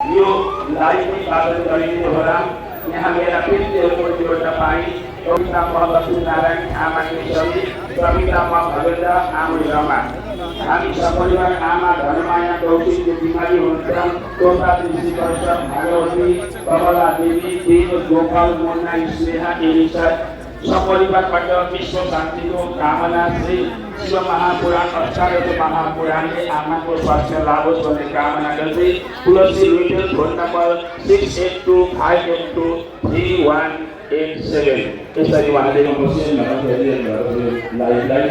यो लाइफमै पालन गरिने होला। यहाँ मेरा पितृहरूको एउटा पाई कविता म लक्ष्मीनारायण आमा केशरी, कविता म भगेन्द्र आमा रमा। हामी सपरिवार आमा धनमाया कौशिकको बिमारी हुनुहुन्छ। तोता तुलसी वर्ष भागवती कमला देवी देव गोपाल मोना स्नेहा एलिसा सपरिवारबाट विश्व शान्तिको कामना श्री शिव महापुराण 18 महापुराणले आमाको स्वास्थ्य लाभोस् भन्ने कामना गर्दै तुलसी लुइटेल फोन नम्बर 6825823187 यसरी उहाँले लाइभलाई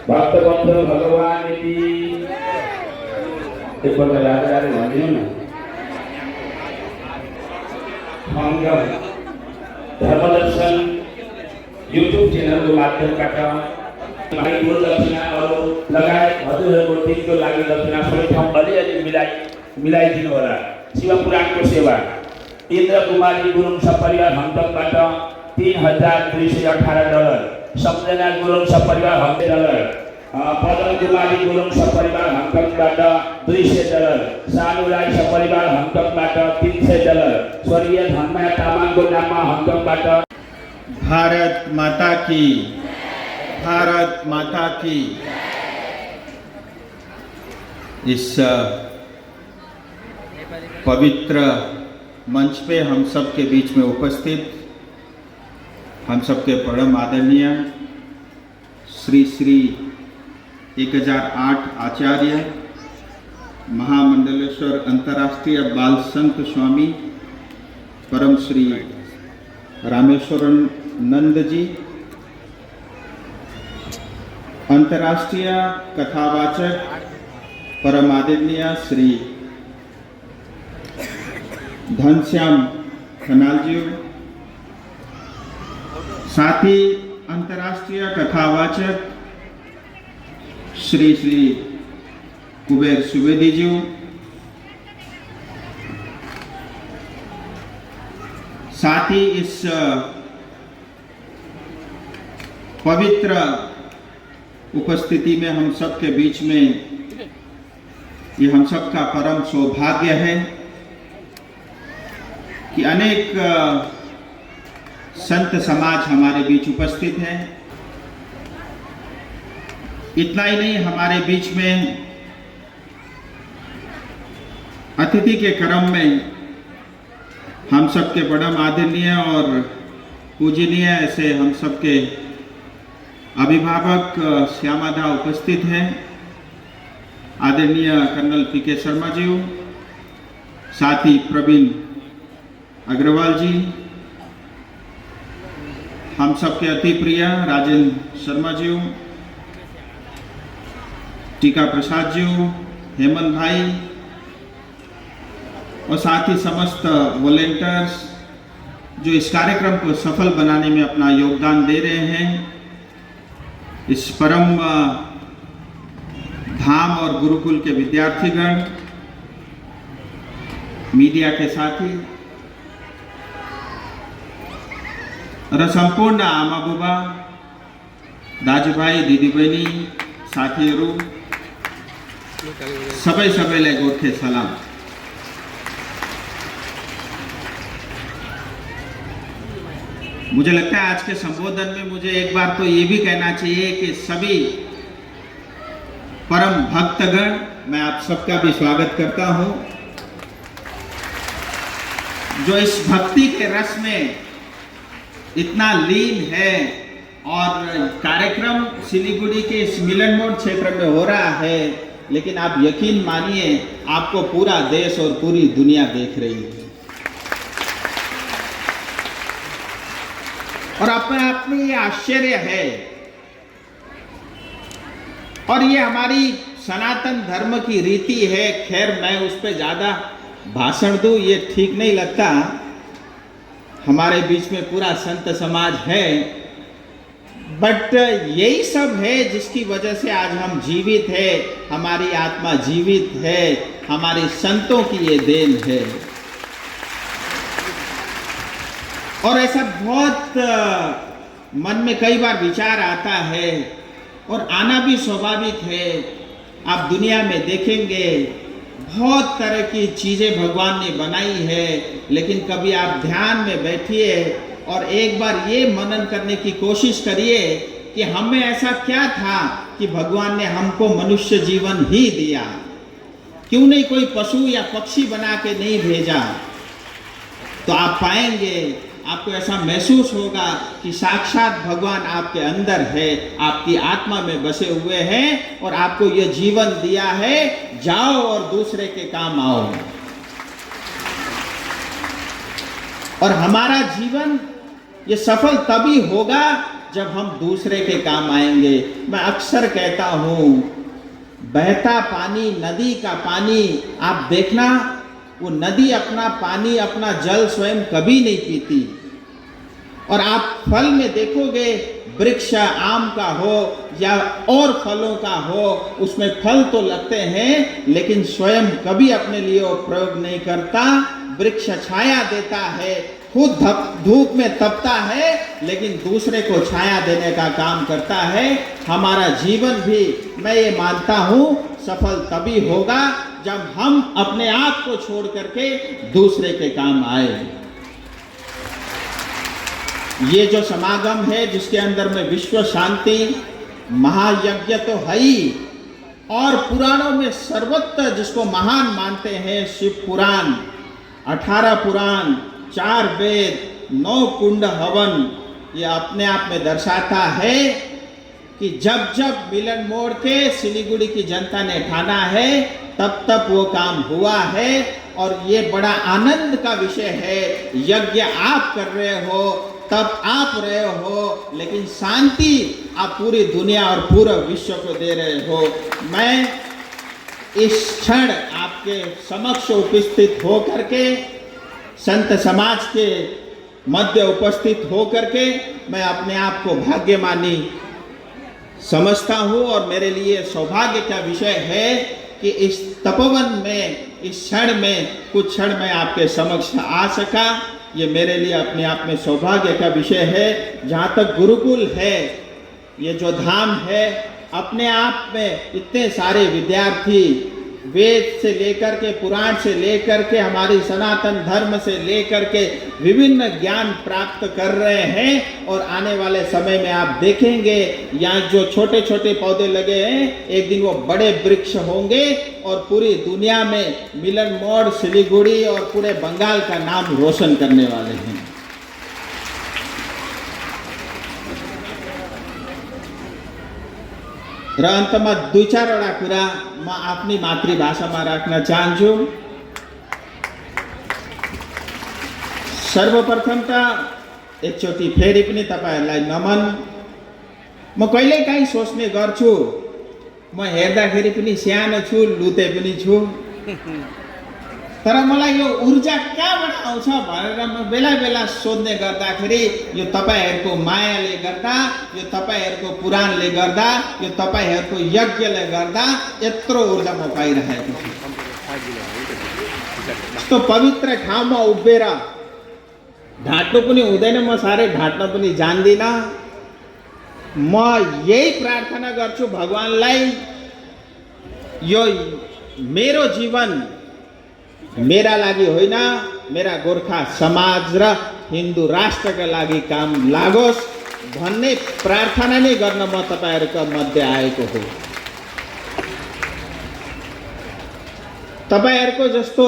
भक्तबन्धु भगवान यति एकपल्ट राजाले भनिदिनु न। सङ्गम धर्मदर्शन युट्युब च्यानलको माध्यमबाट माइको दक्षिणाहरू लगायत हजुरहरूको दिनको लागि दक्षिणा सबै ठाउँ अलिअलि मिलाइदिनु होला। शिवपुराणको सेवा इन्द्र कुमारी गुरुङ सपरिवार हङकङबाट $3,218, सम्झना गुरुङ सपरिवार $100, पदम कुमारी गुरुङ सपरिवार हङकङबाट $200, सानु राई सपरिवार हङकङबाट $300, स्वर्गीय धनमाया तामाङको नाममा हङकङबाट भारत माता की, भारत माता की। इस पवित्र मंच पे हम सब के बीच में उपस्थित हम सबके परम आदरणीय श्री श्री 1008 आचार्य महामंडलेश्वर अंतर्राष्ट्रीय बाल संत स्वामी परम श्री रामेश्वरन नंद जी, अंतर्राष्ट्रीय कथावाचक परम आदरणीय श्री धनश्याम खनाल जी, साथ ही अंतर्राष्ट्रीय कथावाचक श्री श्री कुबेर सुवेदी जी, साथ ही इस पवित्र उपस्थिति में हम सब के बीच में ये हम सब का परम सौभाग्य है कि अनेक संत समाज हमारे बीच उपस्थित हैं। इतना ही नहीं, हमारे बीच में अतिथि के क्रम में हम सबके परम आदरणीय और पूजनीय ऐसे हम सबके अभिभावक श्यामादा उपस्थित हैं। आदरणीय कर्नल पीके शर्मा जी, साथ ही प्रवीण अग्रवाल जी, हम सबके अति प्रिय राजेंद्र शर्मा जी, टीका प्रसाद जी, हेमंत भाई और साथ ही समस्त वॉलेंटियर्स जो इस कार्यक्रम को सफल बनाने में अपना योगदान दे रहे हैं। इस परम धाम और गुरुकुल के विद्यार्थीगण, मीडिया के साथी र संपूर्ण आमा बुबा, दाजुभाइ दिदीबहिनी, साथीहरू सबैलाई गोर्खे सलाम। मुझे लगता है आज के संबोधन में मुझे एक बार तो ये भी कहना चाहिए कि सभी परम भक्तगण, मैं आप सबका भी स्वागत करता हूं, जो इस भक्ति के रस में इतना लीन है। और कार्यक्रम सिलीगुड़ी के इस मिलन मोड़ क्षेत्र में हो रहा है, लेकिन आप यकीन मानिए आपको पूरा देश और पूरी दुनिया देख रही है। और अपने आप में ये आश्चर्य है। और ये हमारी सनातन धर्म की रीति है। खैर, मैं उस पर ज़्यादा भाषण दूँ ये ठीक नहीं लगता। हमारे बीच में पूरा संत समाज है, बट यही सब है जिसकी वजह से आज हम जीवित है, हमारी आत्मा जीवित है, हमारे संतों की ये देन है। और ऐसा बहुत मन में कई बार विचार आता है और आना भी स्वाभाविक है। आप दुनिया में देखेंगे बहुत तरह की चीज़ें भगवान ने बनाई है, लेकिन कभी आप ध्यान में बैठिए और एक बार ये मनन करने की कोशिश करिए कि हमें ऐसा क्या था कि भगवान ने हमको मनुष्य जीवन ही दिया, क्यों नहीं कोई पशु या पक्षी बना के नहीं भेजा। तो आप पाएंगे, आपको ऐसा महसूस होगा कि साक्षात भगवान आपके अंदर है, आपकी आत्मा में बसे हुए हैं और आपको यह जीवन दिया है, जाओ और दूसरे के काम आओ। और हमारा जीवन ये सफल तभी होगा जब हम दूसरे के काम आएंगे। मैं अक्सर कहता हूँ, बहता पानी, नदी का पानी आप देखना, वो नदी अपना पानी, अपना जल स्वयं कभी नहीं पीती। और आप फल में देखोगे, वृक्ष आम का हो या और फलों का हो, उसमें फल तो लगते हैं लेकिन स्वयं कभी अपने लिए वो प्रयोग नहीं करता। वृक्ष छाया देता है, खुद धूप में तपता है लेकिन दूसरे को छाया देने का काम करता है। हमारा जीवन भी, मैं ये मानता हूँ, सफल तभी होगा जब हम अपने आप को छोड़ करके दूसरे के काम आए। ये जो समागम है जिसके अंदर में विश्व शांति महायज्ञ तो है ही, और पुराणों में सर्वत्र जिसको महान मानते हैं शिव पुराण, 18 पुराण, 4 वेद, 9 कुंड हवन, ये अपने आप में दर्शाता है कि जब जब मिलन मोड़ के सिलीगुड़ी की जनता ने ठाना है तब तब वो काम हुआ है। और ये बड़ा आनंद का विषय है। यज्ञ आप कर रहे हो, तब आप रहे हो, लेकिन शांति आप पूरी दुनिया और पूरे विश्व को दे रहे हो। मैं इस क्षण आपके समक्ष उपस्थित हो करके, संत समाज के मध्य उपस्थित हो करके, मैं अपने आप को भाग्यमानी समझता हूँ और मेरे लिए सौभाग्य का विषय है कि इस तपोवन में, इस क्षण में, कुछ क्षण में आपके समक्ष आ सका। ये मेरे लिए अपने आप में सौभाग्य का विषय है। जहाँ तक गुरुकुल है, ये जो धाम है, अपने आप में इतने सारे विद्यार्थी वेद से लेकर के, पुराण से लेकर के, हमारी सनातन धर्म से लेकर के विभिन्न ज्ञान प्राप्त कर रहे हैं। और आने वाले समय में आप देखेंगे यहाँ जो छोटे छोटे पौधे लगे हैं, एक दिन वो बड़े वृक्ष होंगे और पूरी दुनिया में मिलन मोड़, सिलीगुड़ी और पूरे बंगाल का नाम रोशन करने वाले हैं। र अन्तमा 2-4 कुरा म आफ्नै मातृभाषामा राख्न चाहन्छु। सर्वप्रथम त एकचोटि फेरि पनि तपाईहरुलाई नमन। म कहिलेकाहीँ सोच्ने गर्छु, म हेर्दाखेरि पनि सानो छु, लुते पनि छु, तर मलाई यो ऊर्जा कहाँबाट आउँछ भनेर म बेला बेला सोध्ने गर्दाखेरि यो तपाईहरुको मायाले गर्दा, यो तपाईहरुको पुराणले गर्दा, यो तपाईहरुको यज्ञले गर्दा यत्रो ऊर्जा म पाइरहेको छु। यस्तो पवित्र ठाउँमा उभिएर ढाँट्नु पनि हुँदैन, म साह्रै ढाँट्न पनि जान्दिनँ। म यही प्रार्थना गर्छु भगवानलाई, यो मेरो जीवन मेरा लागि होइन, मेरा गोर्खा समाज र हिन्दू राष्ट्रका लागि काम लागोस् भन्ने प्रार्थना नै गर्न म तपाईहरुको मध्य आएको हो। तपाईहरुको जस्तो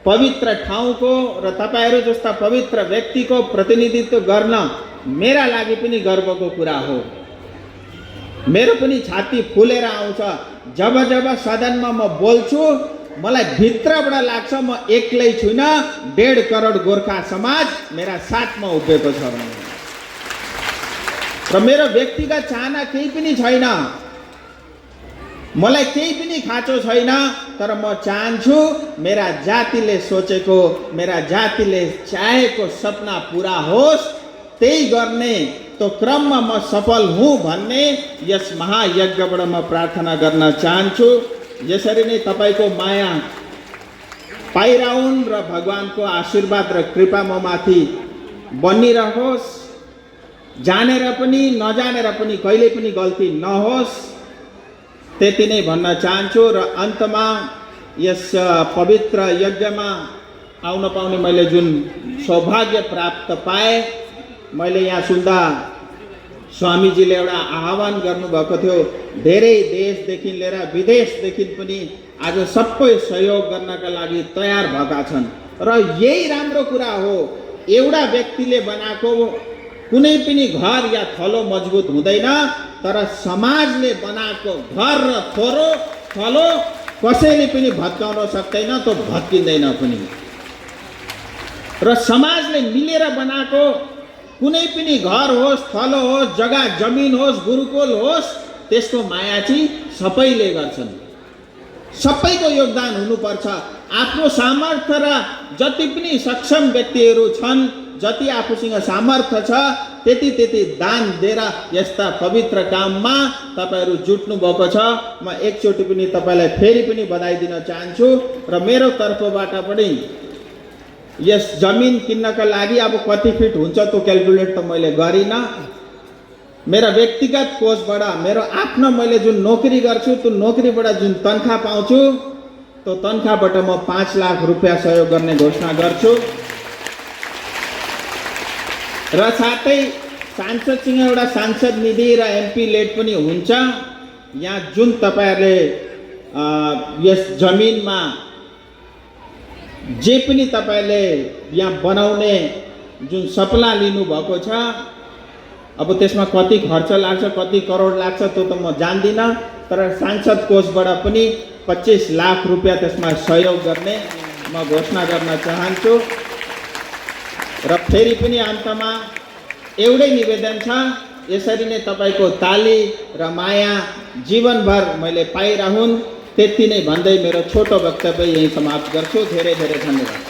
पवित्र ठाउँको र तपाईहरु जस्ता पवित्र व्यक्तिको प्रतिनिधित्व गर्न मेरा लागि पनि गर्वको कुरा हो। मेरो पनि छाती फुलेर आउँछ जब जब सदनमा म बोल्छु। मलाई भित्रबाट लाग्छ म एक्लै छुइनँ, 1.5 करोड गोर्खा समाज मेरा साथमा उभिएको छ। र मेरो व्यक्तिगत चाहना केही पनि छैन, मलाई केही पनि खाँचो छैन, तर म चाहन्छु मेरा जातिले सोचेको, मेरा जातिले चाहेको सपना पूरा होस्। त्यही गर्ने तो क्रममा म सफल हुँ भन्ने यस महायज्ञबाट म प्रार्थना गर्न चाहन्छु। यसरी नै तपाईको माया पाइरहन् र भगवानको आशीर्वाद र कृपा म माथि बनिरहोस्। जानेर पनि नजानेर पनि कहिले पनि गल्ती नहोस्, त्यति नै भन्न चाहन्छु। र अन्तमा यस पवित्र यज्ञमा आउन पाउने मैले जुन सौभाग्य प्राप्त पाएँ, मैले यहाँ सुन्दा स्वामीजीले एउटा आह्वान गर्नुभएको थियो, धेरै देशदेखि लिएर विदेशदेखि पनि आज सबै सहयोग गर्नका लागि तयार भएका छन्। र यही राम्रो कुरा हो, एउटा व्यक्तिले बनाएको कुनै पनि घर या थलो मजबुत हुँदैन, तर समाजले बनाएको घर र थलो कसैले पनि भत्काउन सक्दैन, त्यो भत्किँदैन पनि। र समाजले मिलेर बनाएको कुनै पनि घर होस्, थलो होस्, जग्गा जमिन होस्, गुरुकुल होस्, त्यसको माया चाहिँ सबैले गर्छन्। सबैको योगदान हुनुपर्छ। आफ्नो सामर्थ्य र जति पनि सक्षम व्यक्तिहरू छन्, जति आफूसँग सामर्थ्य छ, त्यति दान दिएर यस्ता पवित्र काममा तपाईहरू जुट्नु भएको छ। म एकचोटि पनि तपाईलाई फेरि पनि बधाई दिन चाहन्छु। र मेरो तर्फबाट पनि यस जमिन किन्नका लागि अब कति फिट हुन्छ त्यो क्याल्कुलेट त मैले गरिनँ। मेरो व्यक्तिगत कोषबाट, मेरो आफ्नो मैले जुन नोकरी गर्छु, त्यो नोकरीबाट जुन तनखा पाउँछु, त्यो तनखाबाट म 5 लाख रुपियाँ सहयोग गर्ने घोषणा गर्छु। र साथै सांसदसँग एउटा सांसद निधि र एमपी लेट पनि हुन्छ। यहाँ जुन तपाईहरुले यस जमिनमा जे पनि तपाईले यहाँ बनाउने जुन सपना लिनु भएको छ, अब त्यसमा कति खर्च लाग्छ, कति करोड लाग्छ त्यो त म जान्दिनँ, तर सांसद कोषबाट पनि 25 लाख रुपियाँ त्यसमा सहयोग गर्ने म घोषणा गर्न चाहन्छु। र फेरि पनि अन्तमा एउटै निवेदन छ, यसरी नै तपाईको ताली र माया जीवनभर मैले पाइरहुन्, त्यति नै भन्दै मेरो छोटो वक्तव्य यही समाप्त गर्छु। धेरै धेरै धन्यवाद।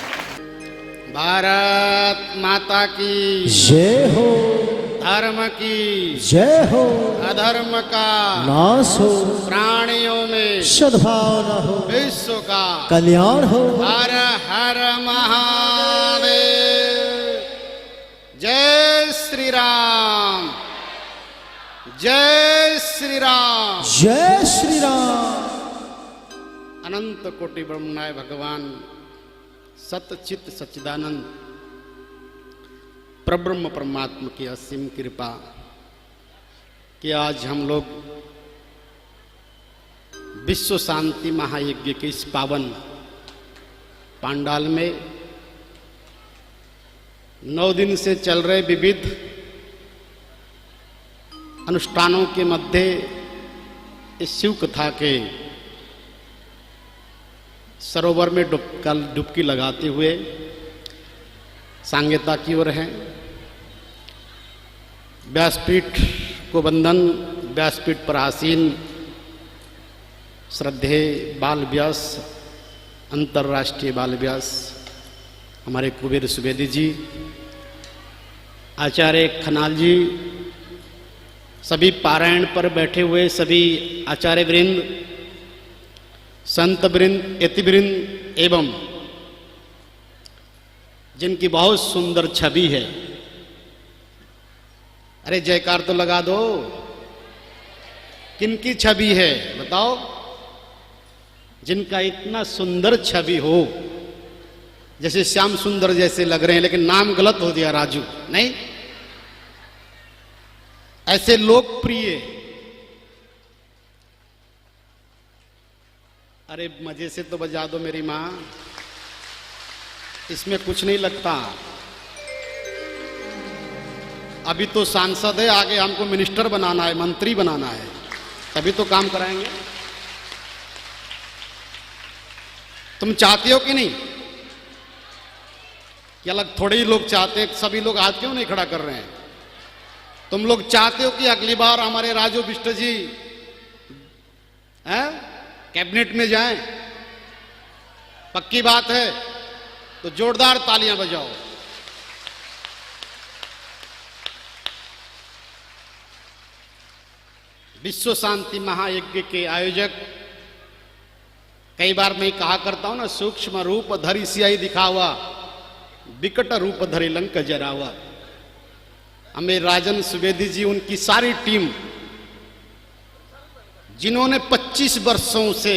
भारत माता की जय हो। धर्म की जय हो। अधर्म का नाश हो। प्राणियों में सद्भावना हो। विश्व का कल्याण हो। हर हर महादेव। जय श्री राम। जय श्री राम। जय श्री राम। अनंत कोटि ब्रह्मनाय भगवान सतचित सच्चिदानंद परब्रह्म परमात्मा की असीम कृपा कि आज हम लोग विश्व शांति महायज्ञ के इस पावन पांडाल में 9 दिन से चल रहे विविध अनुष्ठानों के मध्य इस शिव कथा के सरोवर में डुबकी लगाते हुए सांगीता की ओर हैं। व्यासपीठ को वंदन। व्यासपीठ पर आसीन श्रद्धेय बाल व्यास, अंतर्राष्ट्रीय बाल व्यास हमारे कुबेर सुवेदी जी, आचार्य खनाल जी, सभी पारायण पर बैठे हुए सभी आचार्य वृंद, संत वृंद, यति वृंद एवं जिनकी बहुत सुंदर छवि है, अरे जयकार तो लगा दो। किनकी छवि है बताओ? जिनका इतना सुंदर छवि हो, जैसे श्याम सुंदर जैसे लग रहे हैं, लेकिन नाम गलत हो दिया, राजू नहीं, ऐसे लोकप्रिय। अरे मजे से तो बजा दो मेरी माँ, इसमें कुछ नहीं लगता। अभी तो सांसद है, आगे हमको मिनिस्टर बनाना है, मंत्री बनाना है, तभी तो काम कराएंगे। तुम चाहते हो कि नहीं? कि अलग थोड़े ही लोग चाहते हैं, सभी लोग हाथ क्यों नहीं खड़ा कर रहे हैं? तुम लोग चाहते हो कि अगली बार हमारे राजू बिष्ट जी कैबिनेट में जाएं? पक्की बात है तो जोरदार तालियां बजाओ। विश्व शांति महायज्ञ के आयोजक, कई बार मैं कहा करता हूं ना, सूक्ष्म रूप धरि सियाई दिखावा, विकट रूप धरि लंक जरावा। हमें राजन सुवेदी जी, उनकी सारी टीम, जिन्होंने 25 वर्षों से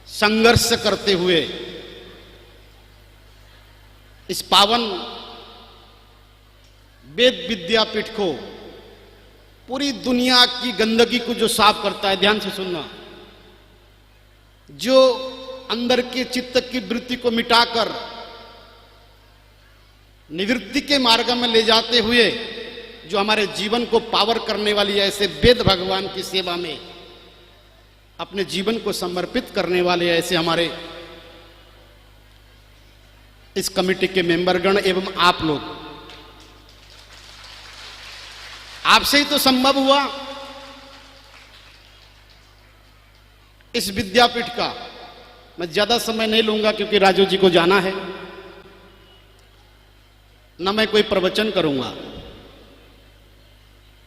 संघर्ष करते हुए इस पावन वेद विद्यापीठ को, पूरी दुनिया की गंदगी को जो साफ करता है, ध्यान से सुनना, जो अंदर के चित्त की वृत्ति को मिटाकर निवृत्ति के मार्ग में ले जाते हुए जो हमारे जीवन को पावर करने वाली ऐसे वेद भगवान की सेवा में अपने जीवन को समर्पित करने वाले ऐसे हमारे इस कमेटी के मेंबरगण एवं आप लोग, आपसे ही तो संभव हुआ इस विद्यापीठ का। मैं ज्यादा समय नहीं लूंगा क्योंकि राजू जी को जाना है, ना मैं कोई प्रवचन करूंगा,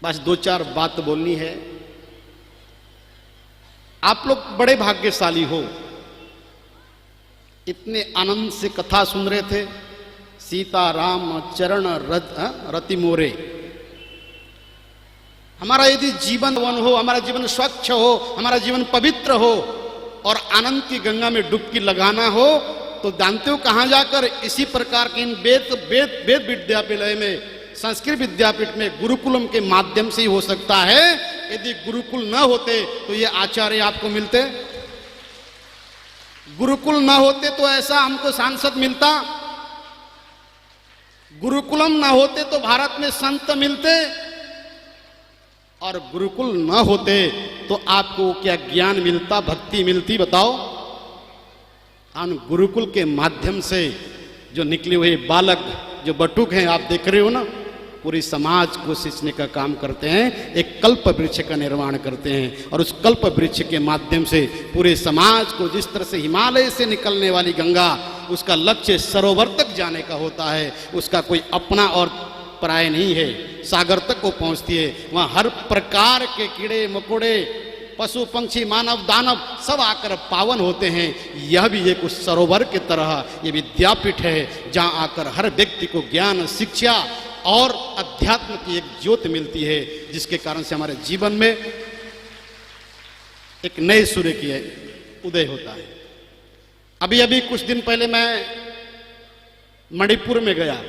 बस 2-4 बात बोलनी है। आप लोग बड़े भाग्यशाली हो, इतने आनंद से कथा सुन रहे थे। सीता राम चरण रति मोरे। हमारा यदि जीवन वन हो, हमारा जीवन स्वच्छ हो, हमारा जीवन पवित्र हो और आनंद की गंगा में डुबकी लगाना हो, तो जानते हो कहां जाकर? इसी प्रकार के इन वेद विद्यालय में, संस्कृत विद्यापीठ में, गुरुकुलम के माध्यम से ही हो सकता है। यदि गुरुकुल न होते तो ये आचार्य आपको मिलते, गुरुकुल न होते तो ऐसा हमको सांसद मिलता, गुरुकुलम न होते तो भारत में संत मिलते, और गुरुकुल न होते तो आपको क्या ज्ञान मिलता, भक्ति मिलती, बताओ? उन गुरुकुल के माध्यम से जो निकले हुए बालक, जो बटुक हैं, आप देख रहे हो ना, पूरी समाज को सींचने का काम करते हैं, एक कल्प वृक्ष का निर्माण करते हैं, और उस कल्प वृक्ष के माध्यम से पूरे समाज को, जिस तरह से हिमालय से निकलने वाली गंगा, उसका लक्ष्य सरोवर तक जाने का होता है, उसका कोई अपना और पराय नहीं है, सागर तक को पहुंचती है। वहां हर प्रकार के कीड़े मकोड़े, पशु पक्षी, मानव दानव सब आकर पावन होते हैं। यह भी एक उस सरोवर की तरह ये विद्यापीठ है, जहां आकर हर व्यक्ति को ज्ञान, शिक्षा और अध्यात्म की एक ज्योत मिलती है, जिसके कारण से हमारे जीवन में एक नए सूर्य की उदय होता है। अभी अभी कुछ दिन पहले मैं मणिपुर में गया।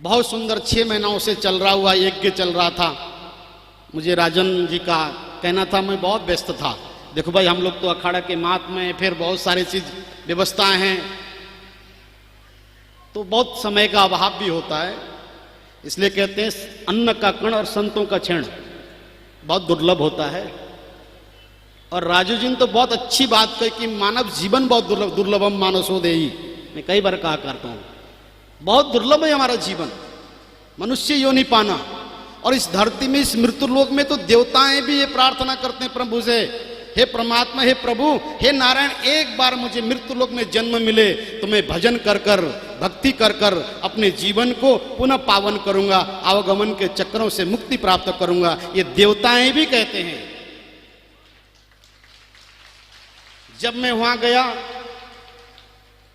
बहुत सुंदर 6 महीनों से चल रहा हुआ यज्ञ चल रहा था। मुझे राजन जी का कहना था, मैं बहुत व्यस्त था। देखो भाई, हम लोग तो अखाड़ा के महात्मा हैं, फिर बहुत सारी चीज व्यवस्थाएं हैं, तो बहुत समय का अभाव भी होता है। इसलिए कहते हैं अन्न का कण और संतों का क्षण बहुत दुर्लभ होता है। और राजू जी ने तो बहुत अच्छी बात कही कि मानव जीवन बहुत दुर्लभम मानसो देही। मैं कई बार कहा करता हूं, बहुत दुर्लभ है हमारा जीवन, मनुष्य योनि पाना। और इस धरती में, इस मृत्यु लोक में तो देवताएं भी ये प्रार्थना करते हैं प्रभु से, हे परमात्मा, हे प्रभु, हे नारायण, एक बार मुझे मृत्यु लोक में जन्म मिले तो मैं भजन कर कर, भक्ति कर कर अपने जीवन को पुनः पावन करूंगा, आवागमन के चक्रों से मुक्ति प्राप्त करूंगा। ये देवताएं भी कहते हैं। जब मैं वहां गया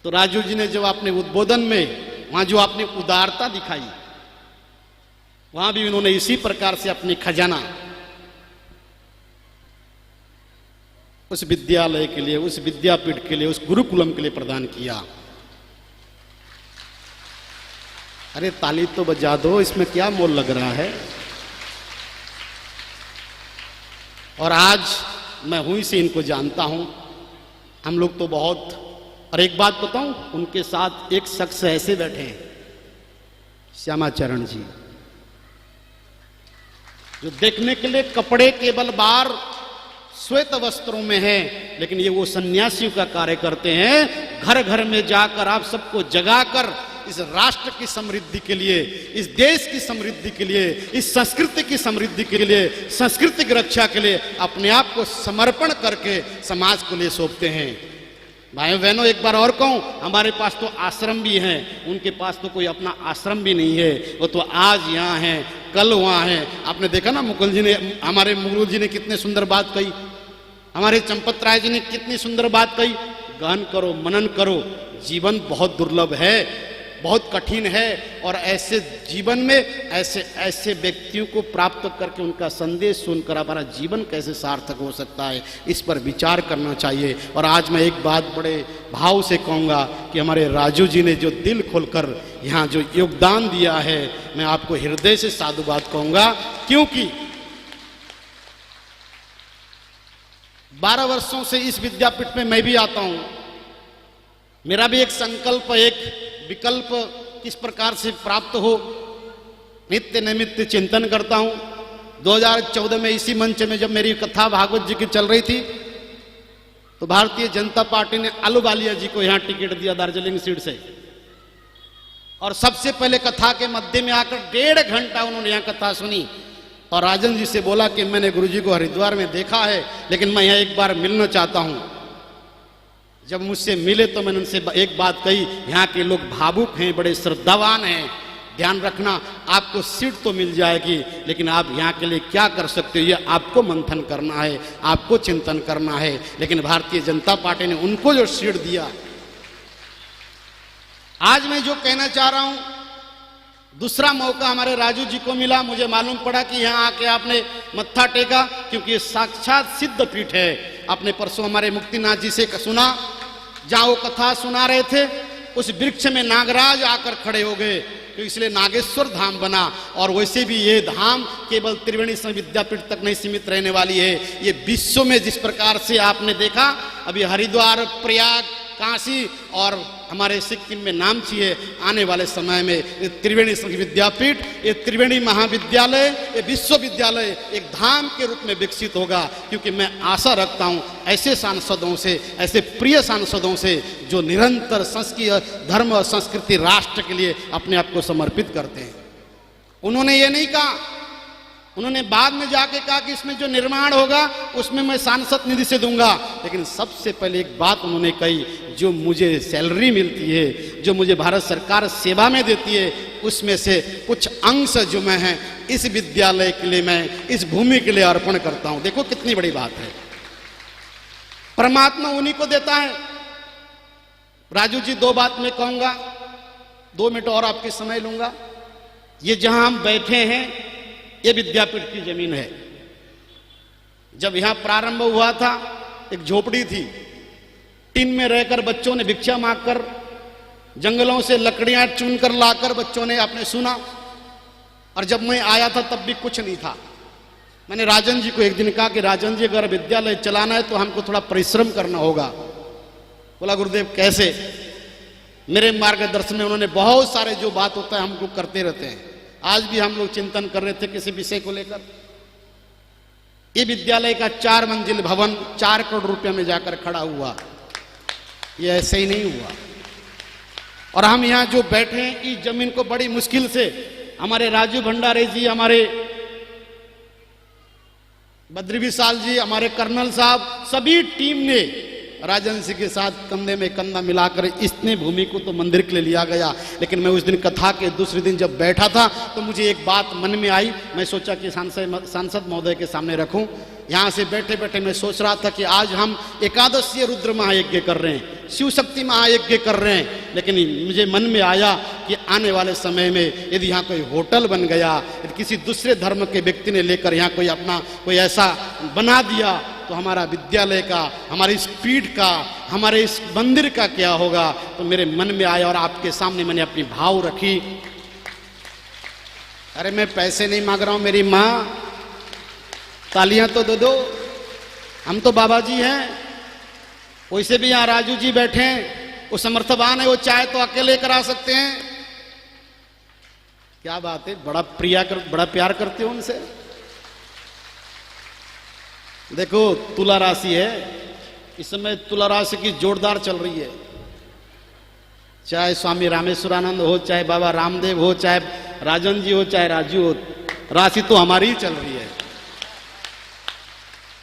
तो राजू जी ने जब अपने उद्बोधन में वहां जो आपने उदारता दिखाई, वहां भी उन्होंने इसी प्रकार से अपनी खजाना उस विद्यालय के लिए, उस विद्यापीठ के लिए, उस गुरुकुलम के लिए प्रदान किया। अरे ताली तो बजा दो, इसमें क्या मोल लग रहा है? और आज मैं हुई से इनको जानता हूं, हम लोग तो बहुत। और एक बात बताऊं, उनके साथ एक शख्स ऐसे बैठे हैं, श्यामाचरण जी, जो देखने के लिए कपड़े केवल बार श्वेत वस्त्रों में है, लेकिन ये वो सन्यासियों का कार्य करते हैं। घर घर में जाकर आप सबको जगाकर इस राष्ट्र की समृद्धि के लिए, इस देश की समृद्धि के लिए, इस संस्कृति की समृद्धि के लिए, संस्कृति की रक्षा के लिए अपने आप को समर्पण करके समाज को लिए सौंपते हैं। भाइयों बहनों, एक बार और कहूं, हमारे पास तो आश्रम भी हैं, उनके पास तो कोई अपना आश्रम भी नहीं है। वो तो आज यहाँ हैं, कल वहाँ हैं। आपने देखा ना, मुकुल जी ने, हमारे मुकुल जी ने कितने सुंदर बात कही, हमारे चंपत राय जी ने कितनी सुंदर बात कही। गहन करो, मनन करो, जीवन बहुत दुर्लभ है। बहुत कठिन है। और ऐसे जीवन में ऐसे ऐसे व्यक्तियों को प्राप्त करके उनका संदेश सुनकर हमारा जीवन कैसे सार्थक हो सकता है, इस पर विचार करना चाहिए। और आज मैं एक बात बड़े भाव से कहूँगा कि हमारे राजू जी ने जो दिल खोलकर यहाँ जो योगदान दिया है, मैं आपको हृदय से साधुवाद कहूँगा। क्योंकि 12 वर्षों से इस विद्यापीठ में मैं भी आता हूँ। मेरा भी एक संकल्प, एक विकल्प किस प्रकार से प्राप्त हो, नित्य नैमित्य चिंतन करता हूँ। 2014 में इसी मंच में जब मेरी कथा भागवत जी की चल रही थी, तो भारतीय जनता पार्टी ने अलूवालिया जी को यहाँ टिकट दिया दार्जिलिंग सीट से, और सबसे पहले कथा के मध्य में आकर 1.5 घंटा उन्होंने यहाँ कथा सुनी। और राजन जी से बोला कि मैंने गुरुजी को हरिद्वार में देखा है, लेकिन मैं यहाँ एक बार मिलना चाहता हूँ। जब मुझसे मिले तो मैंने उनसे एक बात कही, यहाँ के लोग भावुक हैं, बड़े श्रद्धावान हैं, ध्यान रखना आपको सीट तो मिल जाएगी, लेकिन आप यहाँ के लिए क्या कर सकते हो ये आपको मंथन करना है, आपको चिंतन करना है। लेकिन भारतीय जनता पार्टी ने उनको जो सीट दिया, आज मैं जो कहना चाह रहा हूं, दूसरा मौका हमारे राजू जी को मिला। मुझे मालूम पड़ा कि यहाँ आके आपने मत्था टेका, क्योंकि ये साक्षात सिद्ध पीठ है। आपने परसों हमारे मुक्तिनाथ जी से सुना, जहां वो कथा सुना रहे थे उस वृक्ष में नागराज आकर खड़े हो गए, तो इसलिए नागेश्वर धाम बना। और वैसे भी ये धाम केवल त्रिवेणी विद्यापीठ तक नहीं सीमित रहने वाली है, ये विश्व में जिस प्रकार से आपने देखा अभी हरिद्वार, प्रयाग, काशी और हमारे सिक्किम में नामची है, आने वाले समय में त्रिवेणी विद्यापीठ, ये त्रिवेणी महाविद्यालय, ये विश्वविद्यालय एक धाम के रूप में विकसित होगा। क्योंकि मैं आशा रखता हूँ ऐसे सांसदों से, ऐसे प्रिय सांसदों से जो निरंतर संस्कृति, धर्म और संस्कृति, राष्ट्र के लिए अपने आप को समर्पित करते हैं। उन्होंने ये नहीं कहा, उन्होंने बाद में जाके कहा कि इसमें जो निर्माण होगा उसमें मैं सांसद निधि से दूंगा, लेकिन सबसे पहले एक बात उन्होंने कही, जो मुझे सैलरी मिलती है, जो मुझे भारत सरकार सेवा में देती है, उसमें से कुछ अंश जो मैं है इस विद्यालय के लिए, मैं इस भूमि के लिए अर्पण करता हूं। देखो कितनी बड़ी बात है, परमात्मा उन्हीं को देता है। राजू जी, 2 बात मैं कहूंगा, 2 मिनट और आपके समय लूंगा। ये जहां हम बैठे हैं ये विद्यापीठ की जमीन है। जब यहां प्रारंभ हुआ था एक झोपड़ी थी, टीन में रहकर बच्चों ने भिक्षा मांगकर, जंगलों से लकड़ियां चुनकर लाकर बच्चों ने आपने सुना। और जब मैं आया था तब भी कुछ नहीं था। मैंने राजन जी को एक दिन कहा कि राजन जी, अगर विद्यालय चलाना है तो हमको थोड़ा परिश्रम करना होगा। बोला गुरुदेव कैसे? मेरे मार्गदर्शन में उन्होंने बहुत सारे जो बात होता है हमको करते रहते हैं। आज भी हम लोग चिंतन कर रहे थे किसी विषय को लेकर। ये विद्यालय का 4 मंजिल भवन 4 करोड़ रुपए में जाकर खड़ा हुआ, ये ऐसे ही नहीं हुआ। और हम यहाँ जो बैठे हैं इस जमीन को बड़ी मुश्किल से हमारे राजू भंडारे जी, हमारे बद्री विशाल जी, हमारे कर्नल साहब, सभी टीम ने राजन सिंह के साथ कंधे में कंधा मिलाकर इतने भूमि को तो मंदिर के लिए लिया गया। लेकिन मैं उस दिन कथा के दूसरे दिन जब बैठा था तो मुझे एक बात मन में आई। मैं सोचा कि सांसद महोदय के सामने रखूं। यहाँ से बैठे बैठे मैं सोच रहा था कि आज हम एकादशीय रुद्र महायज्ञ कर रहे हैं, शिव शक्ति महायज्ञ कर रहे हैं, लेकिन मुझे मन में आया कि आने वाले समय में यदि यहाँ कोई होटल बन गया, यदि किसी दूसरे धर्म के व्यक्ति ने लेकर यहाँ कोई अपना कोई ऐसा बना दिया, तो हमारा विद्यालय का, हमारे इस पीठ का, हमारे इस मंदिर का क्या होगा। तो मेरे मन में आया और आपके सामने मैंने अपनी भाव रखी। अरे मैं पैसे नहीं मांग रहा हूं, मेरी माँ तालियां तो दो, हम तो बाबा जी हैं। वैसे भी यहाँ राजू जी बैठे हैं, वो समर्थवान है, वो चाहे तो अकेले करा सकते हैं। क्या बात है, बड़ा प्यार करते हो उनसे। देखो तुला राशि है, इस समय तुला राशि की जोरदार चल रही है। चाहे स्वामी रामेश्वरानंद हो, चाहे बाबा रामदेव हो, चाहे राजन जी हो, चाहे राजू हो, राशि तो हमारी ही चल रही है,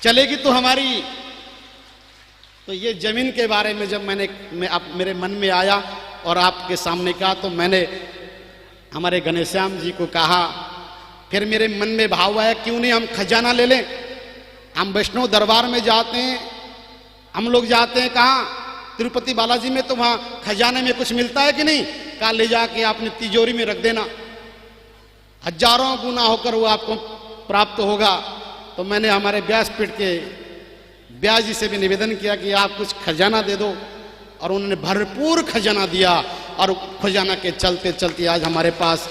चलेगी तो हमारी। तो ये जमीन के बारे में जब मेरे मन में आया और आपके सामने कहा, तो मैंने हमारे घनश्याम जी को कहा। फिर मेरे मन में भाव आया, क्यों नहीं हम खजाना ले लें। हम वैष्णव दरबार में जाते हैं, हम लोग जाते हैं कहाँ, तिरुपति बालाजी में, तो वहाँ खजाने में कुछ मिलता है कि नहीं। का ले जाके आपने तिजोरी में रख देना, हजारों गुना होकर वो आपको प्राप्त होगा। तो मैंने हमारे व्यासपीठ के व्यास जी से भी निवेदन किया कि आप कुछ खजाना दे दो, और उन्होंने भरपूर खजाना दिया। और खजाना के चलते चलते आज हमारे पास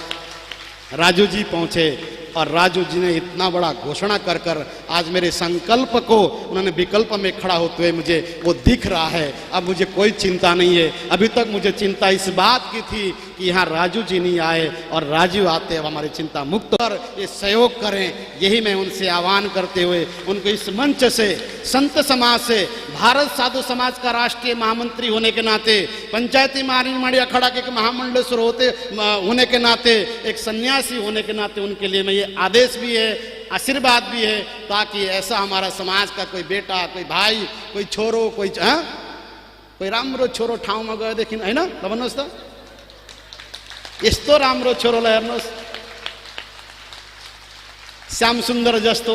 राजू जी पहुंचे, और राजू जी ने इतना बड़ा घोषणा कर कर आज मेरे संकल्प को उन्होंने विकल्प में खड़ा होते हुए मुझे वो दिख रहा है। अब मुझे कोई चिंता नहीं है। अभी तक मुझे चिंता इस बात की थी कि यहाँ राजू जी नहीं आए, और राजू आते अब हमारी चिंता मुक्त कर ये सहयोग करें। यही मैं उनसे आह्वान करते हुए उनको इस मंच से, संत समाज से, भारत साधु समाज का राष्ट्रीय महामंत्री होने के नाते, पंचायती महानिर्माणी अखाड़ा के महामंडलेश्वर होने के नाते, एक सन्यासी होने के नाते उनके लिए मैं ये आदेश भी है, आशीर्वाद भी है, ताकि ऐसा हमारा समाज का कोई बेटा, कोई भाई, कोई छोरो, कोई राम्रो छोरो ठाउँमा गएदेखि होइन ल भन्नुहोस् त, यस्तो राम्रो छोरोलाई हेर्नुहोस्, श्याम सुंदर जस्तो,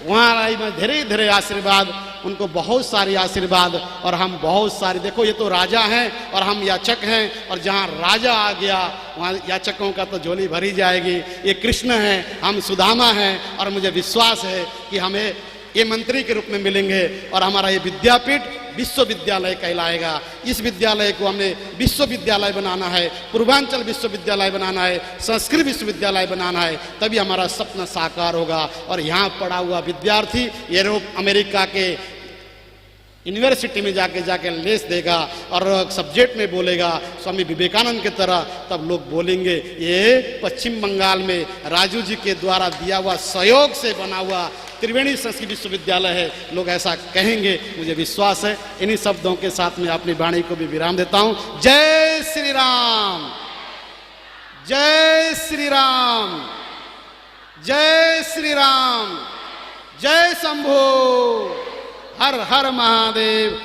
उहाँलाई मैं धेरै धेरै आशीर्वाद, उनको बहुत सारी आशीर्वाद। और हम बहुत सारी, देखो ये तो राजा हैं और हम याचक हैं, और जहाँ राजा आ गया वहाँ याचकों का तो झोली भरी जाएगी। ये कृष्ण हैं, हम सुदामा हैं, और मुझे विश्वास है कि हमें ये मंत्री के रूप में मिलेंगे, और हमारा ये विद्यापीठ विश्वविद्यालय कहलाएगा। इस विद्यालय को हमने विश्वविद्यालय बनाना है, पूर्वांचल विश्वविद्यालय बनाना है, संस्कृत विश्वविद्यालय बनाना है, तभी हमारा सपना साकार होगा। और यहाँ पढ़ा हुआ विद्यार्थी यूरोप अमेरिका के यूनिवर्सिटी में जाके लेस देगा और सब्जेक्ट में बोलेगा स्वामी विवेकानंद की तरह, तब लोग बोलेंगे ये पश्चिम बंगाल में राजू जी के द्वारा दिया हुआ सहयोग से बना हुआ त्रिवेणी संस्कृत विश्वविद्यालय है। लोग ऐसा कहेंगे, मुझे विश्वास है। इन्हीं शब्दों के साथ में अपनी वाणी को भी विराम देता हूं। जय श्री राम, जय श्री राम, जय श्री राम, जय शंभो, हर हर महादेव।